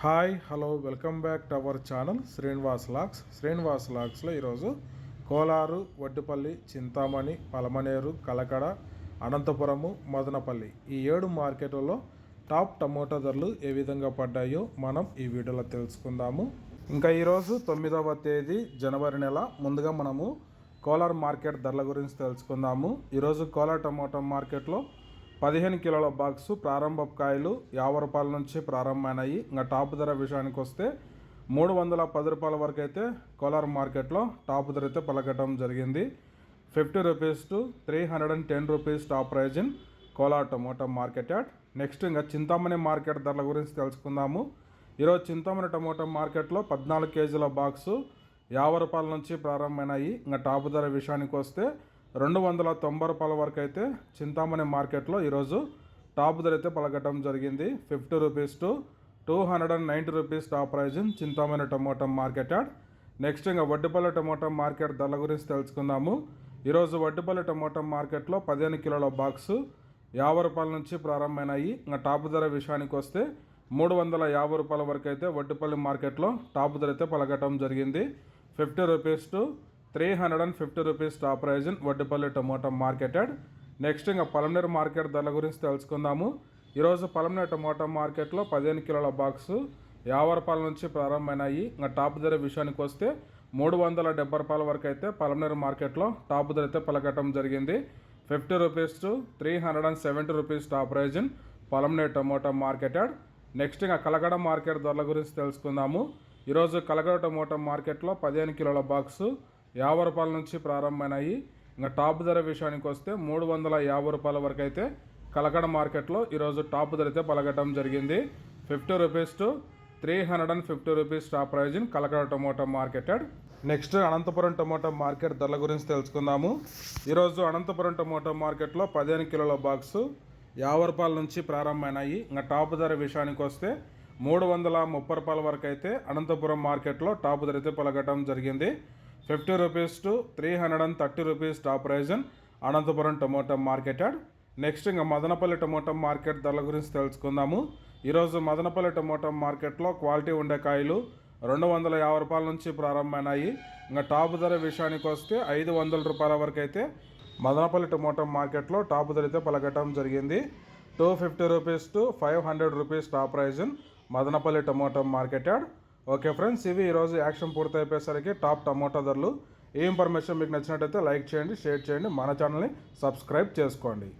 Hi hello welcome back to our channel Srinivas లాగ్స్లో ఈరోజు కోలారు, వడ్డిపల్లి, చింతామణి, పలమనేరు, కలకడ, అనంతపురము, మదనపల్లి ఈ 7 మార్కెట్లలో టాప్ టమోటా ధరలు ఏ విధంగా పడ్డాయో మనం ఈ వీడియోలో తెలుసుకుందాము. ఇంకా ఈరోజు 9వ తేదీ జనవరి నెల. ముందుగా మనము కోలార్ మార్కెట్ ధరల గురించి తెలుసుకుందాము. ఈరోజు కోలార్ టమోటా మార్కెట్లో 15 కిలోల బాక్సు ప్రారంభ కాయలు 50 రూపాయల నుంచి ప్రారంభమైనాయి. ఇంకా టాప్ ధర విషయానికి వస్తే 310 రూపాయల వరకు అయితే కోలార్ మార్కెట్లో టాప్ ధర అయితే పలకటం జరిగింది. 50 rupees to 310 rupees top praise in Kolar tomato market yard. Next ఇంకా చింతామణి మార్కెట్ ధరల గురించి తెలుసుకుందాము. ఈరోజు చింతామణి టమోటా మార్కెట్లో 14 కేజీల బాక్సు 50 రూపాయల నుంచి ప్రారంభమైనాయి. ఇంకా టాప్ ధర విషయానికి వస్తే 290 రూపాయల వరకు అయితే చింతామణి మార్కెట్లో ఈరోజు టాప్ ధర అయితే పలకటం జరిగింది. 50 rupees to 290 rupees top praise in Chintamani tomato market yard. Next ఇంకా వడ్డిపల్లి టమోటా మార్కెట్ ధరల గురించి తెలుసుకుందాము. ఈరోజు వడ్డిపల్లి టమోటా మార్కెట్లో 15 కిలోల బాక్సు 50 రూపాయల నుంచి ప్రారంభమైనాయి. ఇంకా టాప్ ధర విషయానికి వస్తే 350 రూపాయల వరకు అయితే వడ్డిపల్లి మార్కెట్లో టాప్ ధర అయితే పలకటం జరిగింది. 50 rupees to 350 rupees top praise in Vaddipalli tomato market yard. Next ఇంకా పలమనేరు మార్కెట్ ధరల గురించి తెలుసుకుందాము. ఈరోజు పలమనేరు టమోటా మార్కెట్లో 15 కిలోల బాక్సు 50 రూపాయల నుంచి ప్రారంభమైనాయి. ఇంకా టాప్ ధర విషయానికి వస్తే 370 రూపాయల వరకు అయితే పలమనేరు మార్కెట్లో టాప్ ధర అయితే పలకటం జరిగింది. 50 rupees to 370 rupees top praise in Palamaner tomato market yard. Next ఇంకా కలకడ మార్కెట్ ధరల గురించి తెలుసుకుందాము. ఈరోజు కలకడ టమోటా మార్కెట్లో 15 కిలోల బాక్సు 50 రూపాయల నుంచి ప్రారంభమైనాయి. ఇంకా టాప్ ధర విషయానికి వస్తే 350 రూపాయల వరకు అయితే కలకడ మార్కెట్లో ఈరోజు టాప్ ధర అయితే పలకటం జరిగింది. 50 rupees to 350 rupees top praise in Kalakada tomato market yard. Next Anantapur tomato market ధరల గురించి తెలుసుకుందాము. ఈరోజు అనంతపురం టమోటా మార్కెట్లో 15 కిలోల బాక్సు 50 రూపాయల నుంచి ప్రారంభమైనాయి. ఇంకా టాప్ ధర విషయానికి వస్తే 330 రూపాయల వరకు అయితే అనంతపురం మార్కెట్లో టాప్ ధర అయితే పలకటం జరిగింది. 50 rupees to 330 rupees top praise in Anantapur tomato market yard. Next ఇంకా మదనపల్లి టమోటా మార్కెట్ ధరల గురించి తెలుసుకుందాము. ఈరోజు మదనపల్లి టమోటా మార్కెట్లో క్వాలిటీ ఉండే కాయలు 250 రూపాయల నుంచి ప్రారంభమైనాయి. ఇంకా టాప్ ధర విషయానికి వస్తే 500 రూపాయల వరకు అయితే మదనపల్లి టమోటా మార్కెట్లో టాప్ ధర అయితే పలకటం జరిగింది. 250 rupees to 500 rupees top praise in Madanapalle tomato market yard. Okay friends, ఇవి ఈరోజు యాక్షన్ పూర్తయిపోయేసరికి టాప్ టమోటా ధరలు. ఈ ఇన్ఫర్మేషన్ మీకు నచ్చినట్టయితే లైక్ చేయండి, షేర్ చేయండి, మన ఛానల్ని సబ్స్క్రైబ్ చేసుకోండి.